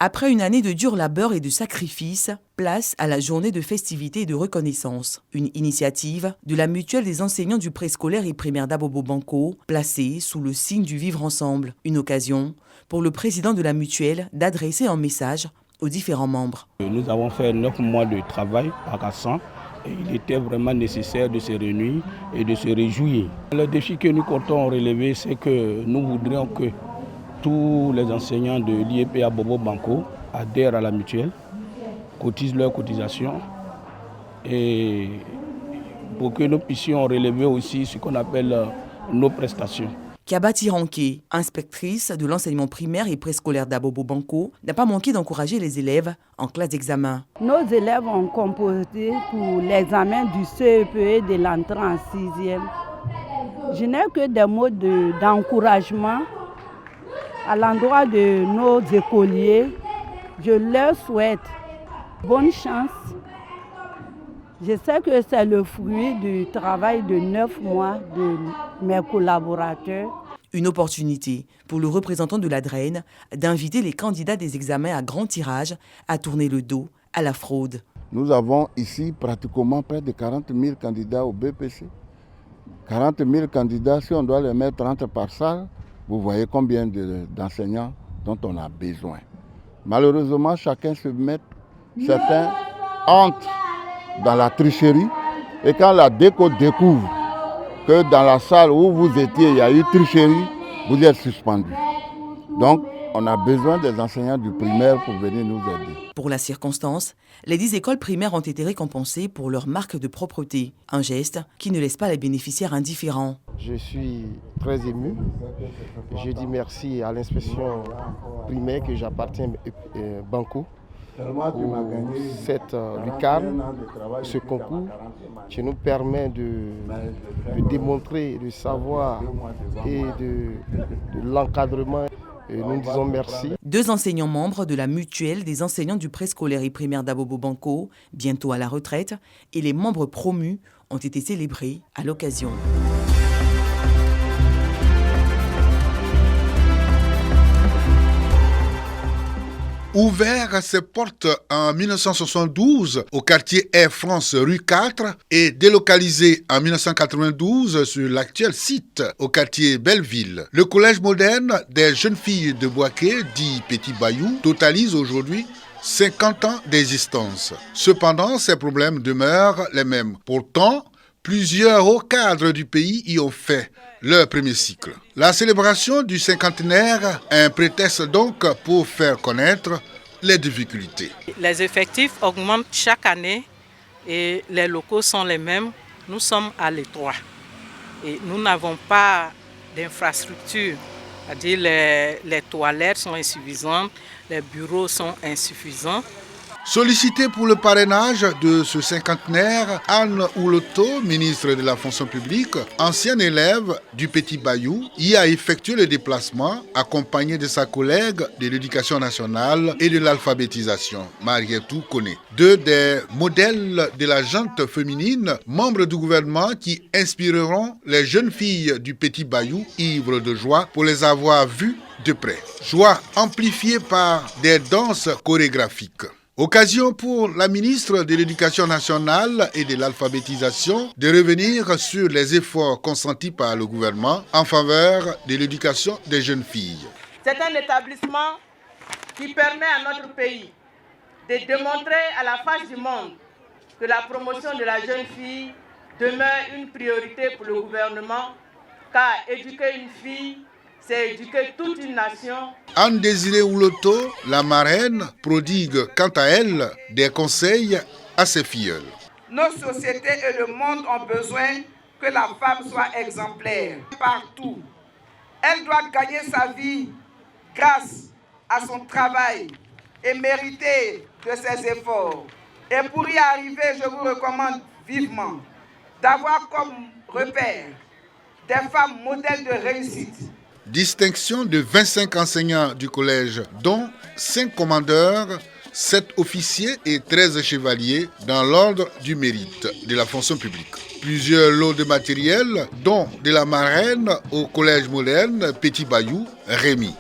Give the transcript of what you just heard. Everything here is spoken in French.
Après une année de dur labeur et de sacrifices, place à la journée de festivités et de reconnaissance. Une initiative de la mutuelle des enseignants du préscolaire et primaire d'Abobo-Banco, placée sous le signe du vivre ensemble. Une occasion pour le président de la mutuelle d'adresser un message aux différents membres. Nous avons fait 9 mois de travail à Kassan et il était vraiment nécessaire de se réunir et de se réjouir. Le défi que nous comptons relever, c'est que nous voudrions que tous les enseignants de l'IEP Abobo-Banco adhèrent à la mutuelle, cotisent leurs cotisations et pour que nous puissions relever aussi ce qu'on appelle nos prestations. Kabati Ranké, inspectrice de l'enseignement primaire et préscolaire d'Abobo-Banco, n'a pas manqué d'encourager les élèves en classe d'examen. Nos élèves ont composé pour l'examen du CEPE de l'entrée en 6e. Je n'ai que des mots d'encouragement à l'endroit de nos écoliers. Je leur souhaite bonne chance. Je sais que c'est le fruit du travail de 9 mois de mes collaborateurs. Une opportunité pour le représentant de l'ADREN d'inviter les candidats des examens à grand tirage à tourner le dos à la fraude. Nous avons ici pratiquement près de 40 000 candidats au BPC. 40 000 candidats, si on doit les mettre 30 par salle, vous voyez combien d'enseignants dont on a besoin. Malheureusement, chacun se met, certains entrent dans la tricherie et quand la déco découvre que dans la salle où vous étiez, il y a eu tricherie, vous êtes suspendu. Donc, on a besoin des enseignants du primaire pour venir nous aider. Pour la circonstance, les 10 écoles primaires ont été récompensées pour leur marque de propreté. Un geste qui ne laisse pas les bénéficiaires indifférents. Je suis très ému. Je dis merci à l'inspection primaire que j'appartiens Banco pour cette lucarne, ce concours qui nous permet de démontrer le savoir et de l'encadrement. Et nous disons merci. 2 enseignants membres de la mutuelle des enseignants du préscolaire et primaire d'Abobo-Banco, bientôt à la retraite, et les membres promus ont été célébrés à l'occasion. Ouvert ses portes en 1972 au quartier Air France rue 4 et délocalisé en 1992 sur l'actuel site au quartier Belleville, le collège moderne des jeunes filles de Boaké, dit Petit Bayou, totalise aujourd'hui 50 ans d'existence. Cependant, ces problèmes demeurent les mêmes. Pourtant, plusieurs hauts cadres du pays y ont fait leur premier cycle. La célébration du cinquantenaire est un prétexte donc pour faire connaître les difficultés. Les effectifs augmentent chaque année et les locaux sont les mêmes. Nous sommes à l'étroit et nous n'avons pas d'infrastructure. C'est-à-dire les toilettes sont insuffisantes, les bureaux sont insuffisants. Sollicité pour le parrainage de ce cinquantenaire, Anne Ouloto, ministre de la fonction publique, ancienne élève du Petit Bayou, y a effectué le déplacement accompagnée de sa collègue de l'éducation nationale et de l'alphabétisation, Marietou Koné. 2 des modèles de la gente féminine, membres du gouvernement qui inspireront les jeunes filles du Petit Bayou, ivres de joie pour les avoir vues de près. Joie amplifiée par des danses chorégraphiques. Occasion pour la ministre de l'Éducation nationale et de l'alphabétisation de revenir sur les efforts consentis par le gouvernement en faveur de l'éducation des jeunes filles. C'est un établissement qui permet à notre pays de démontrer à la face du monde que la promotion de la jeune fille demeure une priorité pour le gouvernement, car éduquer une fille, c'est éduquer toute une nation. Anne Désirée Ouloto, la marraine, prodigue quant à elle des conseils à ses filleuls. Nos sociétés et le monde ont besoin que la femme soit exemplaire partout. Elle doit gagner sa vie grâce à son travail et mériter de ses efforts. Et pour y arriver, je vous recommande vivement d'avoir comme repère des femmes modèles de réussite. Distinction de 25 enseignants du collège, dont 5 commandeurs, 7 officiers et 13 chevaliers dans l'ordre du mérite de la fonction publique. Plusieurs lots de matériel, dont de la marraine au collège moderne Petit Bayou, Rémi.